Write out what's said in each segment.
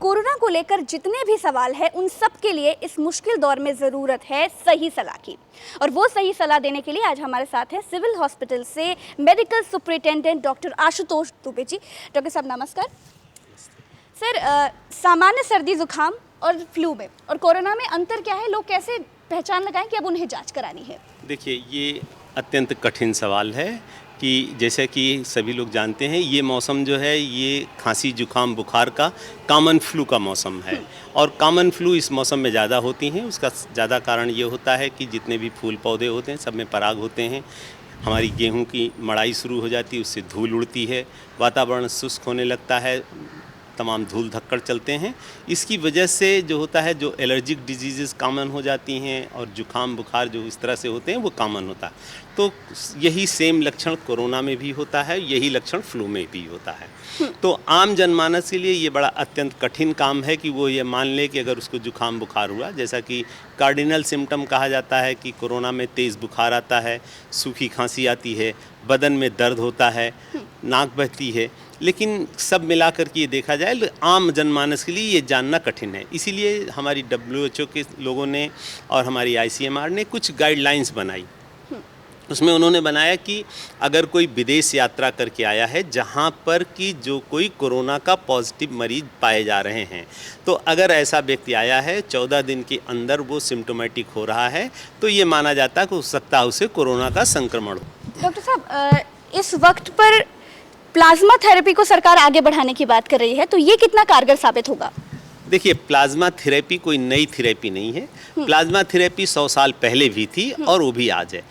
Corona को लेकर जितने भी सवाल हैं उन सब के लिए इस मुश्किल दौर में ज़रूरत है सही सलाह की। और वो सही सलाह देने के लिए आज हमारे साथ हैं सिविल हॉस्पिटल से medical superintendent doctor Ashutosh Dubey ji. Doctor साहब नमस्कार। सर, सामान्य सर्दी जुकाम और फ्लू में और कोरोना में अंतर क्या है? लोग कैसे पहचान लगाएं कि अब उन्हें जांच करानी है? देखिए, ये अत्यंत कठिन सवाल है कि जैसे कि सभी लोग जानते हैं, ये मौसम जो है ये खांसी जुकाम बुखार का कॉमन फ्लू का मौसम है। और कॉमन फ्लू इस मौसम में ज़्यादा होती हैं। उसका ज़्यादा कारण ये होता है कि जितने भी फूल पौधे होते हैं सब में पराग होते हैं। हमारी गेहूं की मड़ाई शुरू हो जाती है, उससे धूल उड़ती है, वातावरण शुष्क होने लगता है, तमाम धूल धक्कड़ चलते हैं। इसकी वजह से जो होता है, जो एलर्जिक डिजीज़ कॉमन हो जाती हैं और जुकाम बुखार जो इस तरह से होते हैं वो कॉमन होता है। तो यही सेम लक्षण कोरोना में भी होता है, यही लक्षण फ्लू में भी होता है। तो आम जनमानस के लिए ये बड़ा अत्यंत कठिन काम है कि वो ये मान ले कि अगर उसको जुकाम बुखार हुआ, जैसा कि कार्डिनल सिम्टम कहा जाता है कि कोरोना में तेज़ बुखार आता है, सूखी खांसी आती है, बदन में दर्द होता है, नाक बहती है, लेकिन सब मिलाकर के ये देखा जाए आम जनमानस के लिए ये जानना कठिन है। इसीलिए हमारी WHO के लोगों ने और हमारी ICMR ने कुछ गाइडलाइंस बनाई। उसमें उन्होंने बनाया कि अगर कोई विदेश यात्रा करके आया है जहाँ पर कि जो कोई कोरोना का पॉजिटिव मरीज पाए जा रहे हैं, तो अगर ऐसा व्यक्ति आया है 14 दिन के अंदर वो सिम्टोमेटिक हो रहा है, तो ये माना जाता है कि हो सकता है उसे कोरोना का संक्रमण हो। डॉक्टर साहब, इस वक्त पर प्लाज्मा थेरेपी को सरकार आगे बढ़ाने की बात कर रही है, तो ये कितना कारगर साबित होगा? देखिए, प्लाज्मा थेरेपी कोई नई थेरेपी नहीं है। प्लाज्मा थेरेपी 100 साल पहले भी थी और वो भी आज है।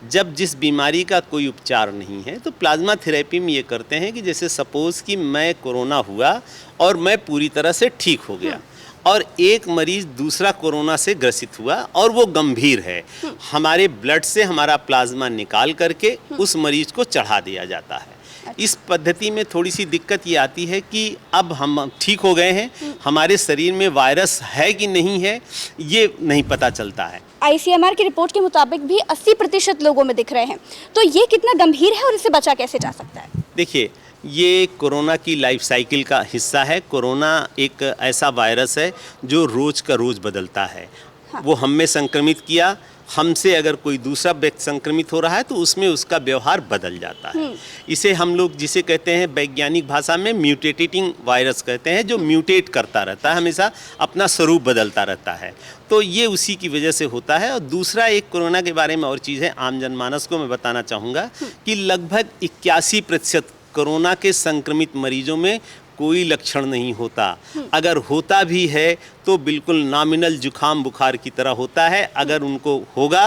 जब जिस बीमारी का कोई उपचार नहीं है तो प्लाज्मा थेरेपी में ये करते हैं कि जैसे सपोज़ कि मैं कोरोना हुआ और मैं पूरी तरह से ठीक हो गया और एक मरीज़ दूसरा कोरोना से ग्रसित हुआ और वो गंभीर है, हमारे ब्लड से हमारा प्लाज्मा निकाल करके उस मरीज़ को चढ़ा दिया जाता है। इस पद्धति में थोड़ी सी दिक्कत ये आती है कि अब हम ठीक हो गए हैं, हमारे शरीर में वायरस है कि नहीं है ये नहीं पता चलता है। ICMR की रिपोर्ट के मुताबिक भी 80% लोगों में दिख रहे हैं, तो ये कितना गंभीर है और इससे बचा कैसे जा सकता है? देखिए, ये कोरोना की लाइफ साइकिल का हिस्सा है। कोरोना एक ऐसा वायरस है जो रोज़ का रोज़ बदलता है। हाँ। वो हम में संक्रमित किया, हमसे अगर कोई दूसरा व्यक्ति संक्रमित हो रहा है तो उसमें उसका व्यवहार बदल जाता है। इसे हम लोग जिसे कहते हैं वैज्ञानिक भाषा में म्यूटेटिंग वायरस कहते हैं, जो म्यूटेट करता रहता है, हमेशा अपना स्वरूप बदलता रहता है। तो ये उसी की वजह से होता है। और दूसरा एक कोरोना के बारे में और चीज़ है, आम जनमानस को मैं बताना चाहूँगा कि लगभग 81% कोरोना के संक्रमित मरीजों में कोई लक्षण नहीं होता। अगर होता भी है तो बिल्कुल नॉमिनल जुकाम बुखार की तरह होता है। अगर उनको होगा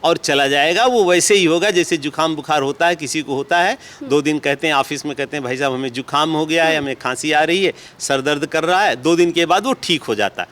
और चला जाएगा, वो वैसे ही होगा जैसे जुकाम बुखार होता है, किसी को होता है 2 दिन कहते हैं ऑफिस में, कहते हैं भाई साहब हमें जुकाम हो गया है, हमें खांसी आ रही है, सर दर्द कर रहा है, 2 दिन के बाद वो ठीक हो जाता है।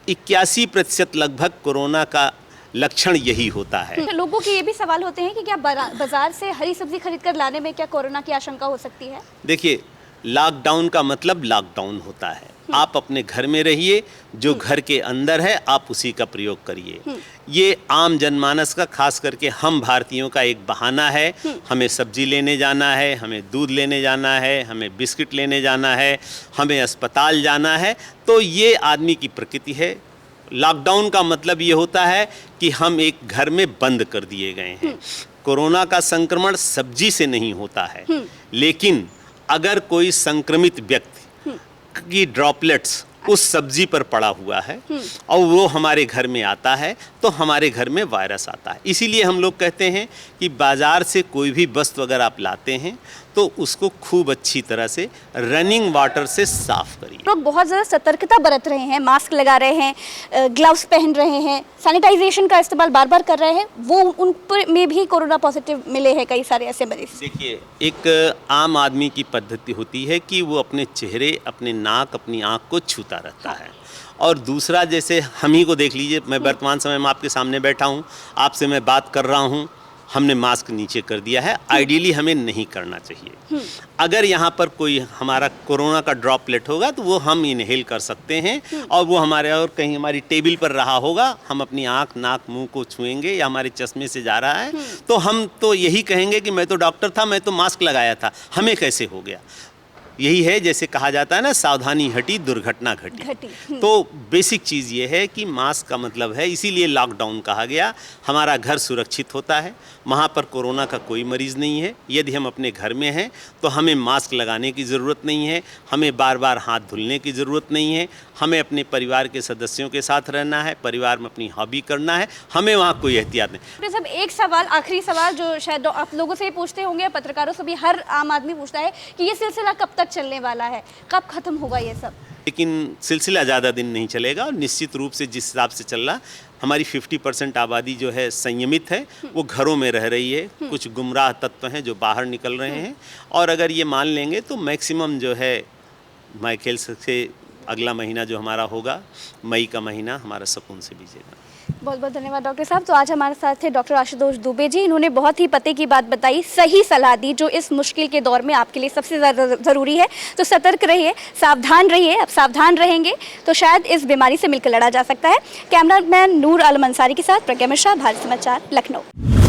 81% लगभग कोरोना का लक्षण यही होता है। लोगों के ये भी सवाल होते हैं कि क्या बाजार से हरी सब्जी खरीद कर लाने में क्या कोरोना की आशंका हो सकती है? देखिए, लॉकडाउन का मतलब लॉकडाउन होता है। आप अपने घर में रहिए, जो घर के अंदर है आप उसी का प्रयोग करिए। ये आम जनमानस का, खास करके हम भारतीयों का एक बहाना है। हमें सब्जी लेने जाना है, हमें दूध लेने जाना है, हमें बिस्किट लेने जाना है, हमें अस्पताल जाना है, तो ये आदमी की प्रकृति है। लॉकडाउन का मतलब ये होता है कि हम एक घर में बंद कर दिए गए हैं। कोरोना का संक्रमण सब्जी से नहीं होता है, लेकिन अगर कोई संक्रमित व्यक्ति की ड्रॉपलेट्स उस सब्जी पर पड़ा हुआ है और वो हमारे घर में आता है तो हमारे घर में वायरस आता है। इसीलिए हम लोग कहते हैं कि बाज़ार से कोई भी वस्तु अगर आप लाते हैं तो उसको खूब अच्छी तरह से रनिंग वाटर से साफ करिए। लोग बहुत ज़्यादा सतर्कता बरत रहे हैं, मास्क लगा रहे हैं, ग्लव्स पहन रहे हैं, सैनिटाइजेशन का इस्तेमाल बार बार कर रहे हैं, वो उन पर में भी कोरोना पॉजिटिव मिले हैं कई सारे ऐसे मरीज। देखिए, एक आम आदमी की पद्धति होती है कि वो अपने चेहरे, अपने नाक, अपनी आँख को छूता रहता है। और दूसरा, जैसे हम ही को देख लीजिए, मैं वर्तमान समय में आपके सामने बैठा हूँ, आपसे मैं बात कर रहा हूँ, हमने मास्क नीचे कर दिया है। आइडियली हमें नहीं करना चाहिए। अगर यहाँ पर कोई हमारा कोरोना का ड्रॉपलेट होगा तो वो हम इनहेल कर सकते हैं और वो हमारे और कहीं हमारी टेबल पर रहा होगा, हम अपनी आँख, नाक, मुंह को छुएंगे या हमारे चश्मे से जा रहा है तो हम तो यही कहेंगे कि मैं तो डॉक्टर था, मैं तो मास्क लगाया था, हमें कैसे हो गया। यही है, जैसे कहा जाता है ना, सावधानी हटी दुर्घटना घटी। तो बेसिक चीज़ ये है कि मास्क का मतलब है, इसीलिए लॉकडाउन कहा गया। हमारा घर सुरक्षित होता है, वहाँ पर कोरोना का कोई मरीज़ नहीं है। यदि हम अपने घर में हैं तो हमें मास्क लगाने की ज़रूरत नहीं है, हमें बार बार हाथ धुलने की ज़रूरत नहीं है, हमें अपने परिवार के सदस्यों के साथ रहना है, परिवार में अपनी हॉबी करना है, हमें वहाँ कोई एहतियात नहीं। डॉक्टर साहब, एक सवाल, आखिरी सवाल जो शायद आप लोगों से ही पूछते होंगे, पत्रकारों से भी, हर आम आदमी पूछता है कि ये सिलसिला कब तक चलने वाला है, कब खत्म होगा ये सब? लेकिन सिलसिला ज़्यादा दिन नहीं चलेगा और निश्चित रूप से जिस हिसाब से चल रहा, हमारी 50% आबादी जो है संयमित है, वो घरों में रह रही है। कुछ गुमराह तत्व हैं जो बाहर निकल रहे हैं, और अगर ये मान लेंगे तो मैक्सिमम जो है, मैं ख्याल से अगला महीना जो हमारा होगा, मई का महीना, हमारा सुकून से बीतेगा। बहुत बहुत धन्यवाद डॉक्टर साहब। तो आज हमारे साथ थे डॉक्टर आशुतोष दुबे जी। इन्होंने बहुत ही पते की बात बताई, सही सलाह दी जो इस मुश्किल के दौर में आपके लिए सबसे ज़्यादा ज़रूरी है। तो सतर्क रहिए, सावधान रहिए। अब सावधान रहेंगे तो शायद इस बीमारी से मिलकर लड़ा जा सकता है। कैमरामैन नूर आलम अंसारी के साथ प्रज्ञा मिश्रा, भारत समाचार, लखनऊ।